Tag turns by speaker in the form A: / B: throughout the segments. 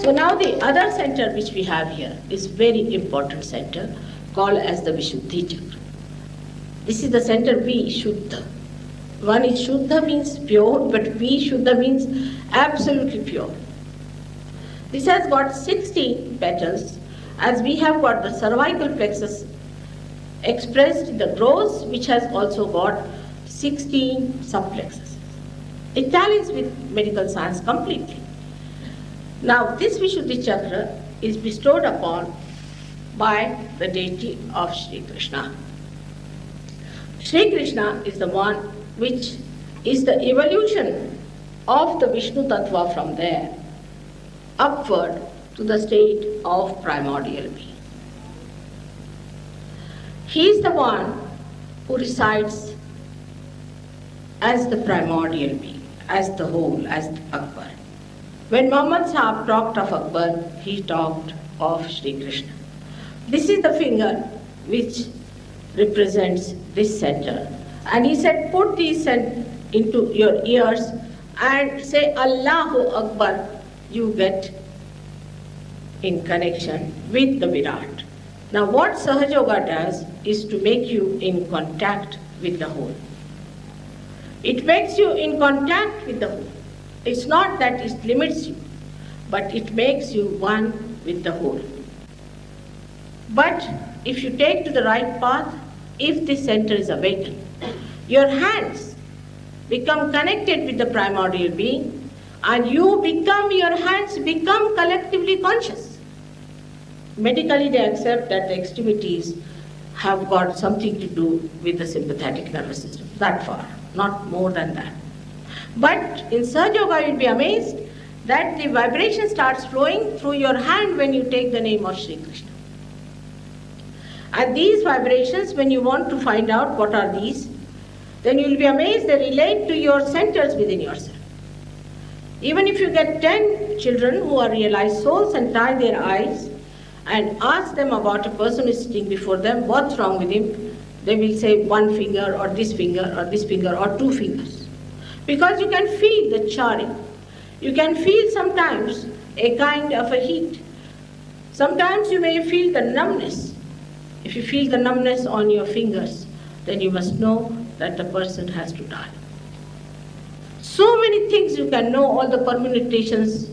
A: So now the other center which we have here is very important center called as the Vishuddhi chakra. This is the center Vishuddha. One is Shuddha means pure, but Vishuddha means absolutely pure. This has got 16 petals, as we have got the cervical plexus expressed in the rose, which has also got 16 subplexuses. It tallies with medical science completely. Now, this Vishuddhi chakra is bestowed upon by the deity of Shri-Krishna. Shri-Krishna is the one which is the evolution of the Vishnu Tattva from there upward to the state of primordial being. He is the one who resides as the primordial being, as the whole, as Akbar. When Muhammad Sahib talked of Akbar, he talked of Shri Krishna. This is the finger which represents this center. And he said, put these into your ears and say Allahu Akbar, you get in connection with the Virat. Now what Sahaja-Yoga does is to make you in contact with the whole. It makes you in contact with the whole. It's not that it limits you, but it makes you one with the whole. But if you take to the right path, if this center is awakened, your hands become connected with the primordial being, and your hands become collectively conscious. Medically, they accept that the extremities have got something to do with the sympathetic nervous system, that far, not more than that. But in Sahaja-Yoga, you'll be amazed that the vibration starts flowing through your hand when you take the name of Shri Krishna. And these vibrations, when you want to find out what are these, then you'll be amazed they relate to your centers within yourself. Even if you get 10 children who are realized souls and tie their eyes and ask them about a person who is sitting before them, what's wrong with him, they will say one finger or this finger or this finger or two fingers. Because you can feel the charring. You can feel sometimes a kind of a heat. Sometimes you may feel the numbness. If you feel the numbness on your fingers, then you must know that the person has to die. So many things you can know, all the permutations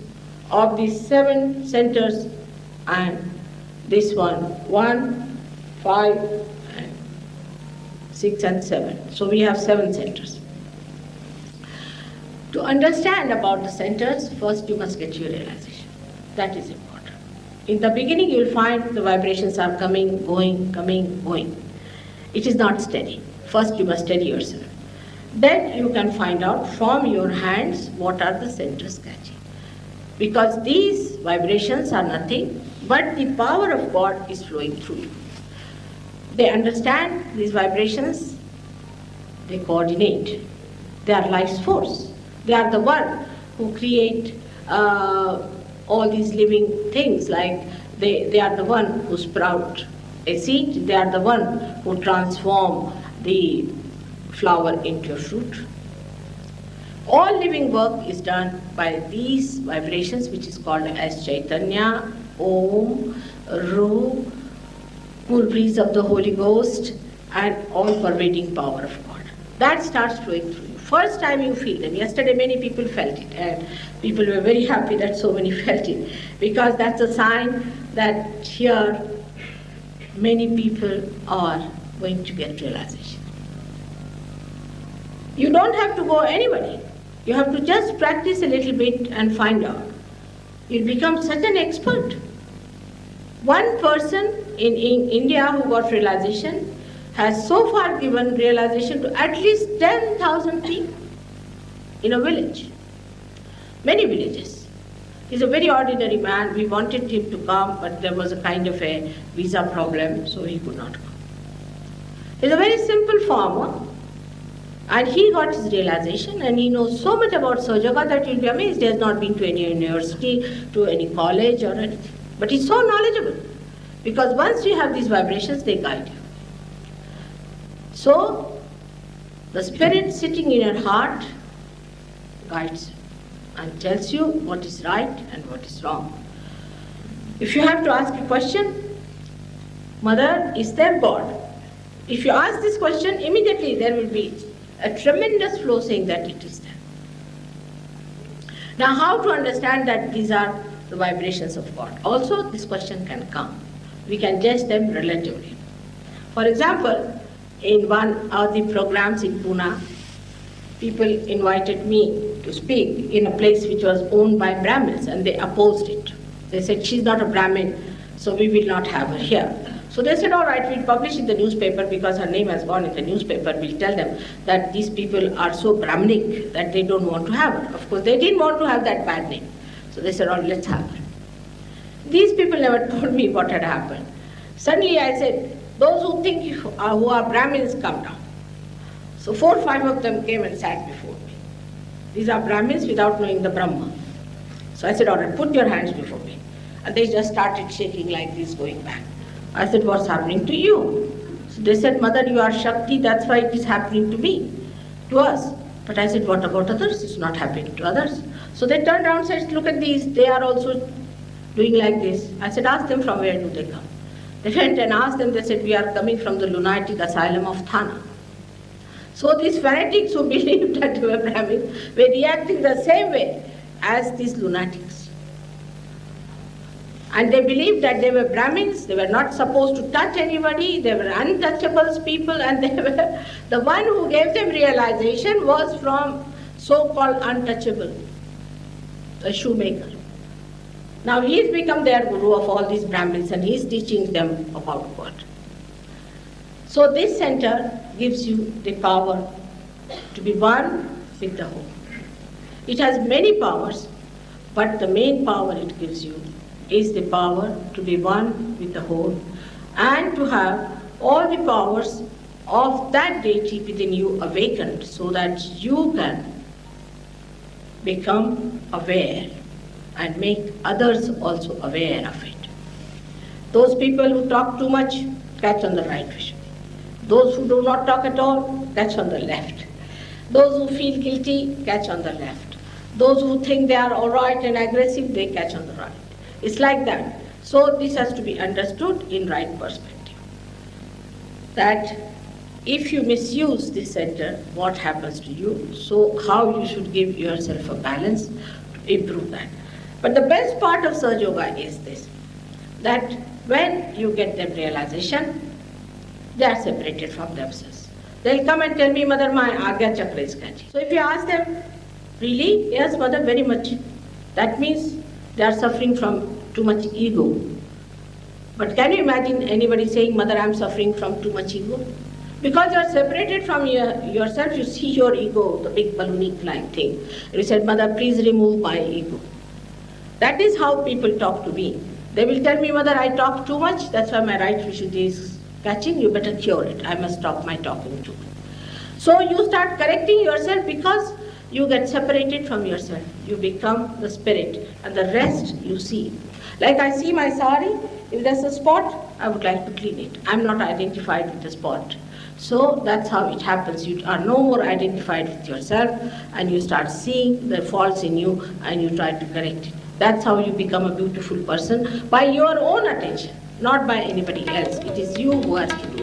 A: of these 7 centers and this one, 1, 5, and 6 and 7. So we have 7 centers. To understand about the centers, first you must get your realization. That is important. In the beginning, you will find the vibrations are coming, going, coming, going. It is not steady. First, you must steady yourself. Then you can find out from your hands what are the centers catching. Because these vibrations are nothing but the power of God is flowing through you. They understand these vibrations, they coordinate. They are life's force. They are the one who create all these living things, like they are the one who sprout a seed, they are the one who transform the flower into a fruit. All living work is done by these vibrations, which is called as Chaitanya, Om, Ru, cool breeze of the Holy Ghost, and all-pervading power of God. That starts flowing through you. First time you feel them. Yesterday many people felt it, and people were very happy that so many felt it, because that's a sign that here many people are going to get realization. You don't have to go anybody. You have to just practice a little bit and find out. You'll become such an expert. One person in India who got realization has so far given realization to at least 10,000 people in a village, many villages. He's a very ordinary man. We wanted him to come, but there was a kind of a visa problem, so he could not come. He's a very simple farmer, and he got his realization, and he knows so much about Sahaja-Yoga that you'll be amazed. He has not been to any university, to any college or anything. But he's so knowledgeable, because once you have these vibrations, they guide you. So, the spirit sitting in your heart guides you and tells you what is right and what is wrong. If you have to ask a question, Mother, is there God? If you ask this question, immediately there will be a tremendous flow saying that it is there. Now, how to understand that these are the vibrations of God? Also, this question can come. We can judge them relatively. For example, in one of the programs in Pune, people invited me to speak in a place which was owned by Brahmins, and they opposed it. They said, she's not a Brahmin, so we will not have her here. So they said, all right, we'll publish in the newspaper because her name has gone in the newspaper. We'll tell them that these people are so Brahminic that they don't want to have her. Of course, they didn't want to have that bad name. So they said, oh, let's have her. These people never told me what had happened. Suddenly I said, those who think who are Brahmins, come down. So 4 or 5 of them came and sat before me. These are Brahmins without knowing the Brahma. So I said, all right, put your hands before me. And they just started shaking like this, going back. I said, what's happening to you? So they said, Mother, you are Shakti, that's why it is happening to me, to us. But I said, what about others? It's not happening to others. So they turned around and said, look at these, they are also doing like this. I said, ask them from where do they come. They went and asked them, they said, we are coming from the lunatic asylum of Thana. So these fanatics who believed that they were Brahmins were reacting the same way as these lunatics. And they believed that they were Brahmins, they were not supposed to touch anybody, they were untouchables people, and they were, the one who gave them realization was from so-called untouchable, a shoemaker. Now he's become their guru of all these Brahmins and he's teaching them about God. So this center gives you the power to be one with the whole. It has many powers, but the main power it gives you is the power to be one with the whole and to have all the powers of that deity within you awakened so that you can become aware and make others also aware of it. Those people who talk too much, catch on the right vision. Those who do not talk at all, catch on the left. Those who feel guilty, catch on the left. Those who think they are all right and aggressive, they catch on the right. It's like that. So this has to be understood in right perspective. That if you misuse this center, what happens to you? So how you should give yourself a balance to improve that. But the best part of Sahaja-Yoga is this, that when you get that realization, they are separated from themselves. They'll come and tell me, Mother, my Agya chakra is catching. So if you ask them, really? Yes, Mother, very much. That means they are suffering from too much ego. But can you imagine anybody saying, Mother, I am suffering from too much ego? Because you are separated from yourself, you see your ego, the big balloonic-like thing. And you said, Mother, please remove my ego. That is how people talk to me. They will tell me, Mother, I talk too much, that's why my right Vishuddhi is catching, you better cure it. I must stop my talking too much. So you start correcting yourself because you get separated from yourself. You become the spirit and the rest you see. Like I see my sari, if there's a spot, I would like to clean it. I'm not identified with the spot. So that's how it happens. You are no more identified with yourself and you start seeing the faults in you and you try to correct it. That's how you become a beautiful person by your own attention, not by anybody else. It is you who has to do it.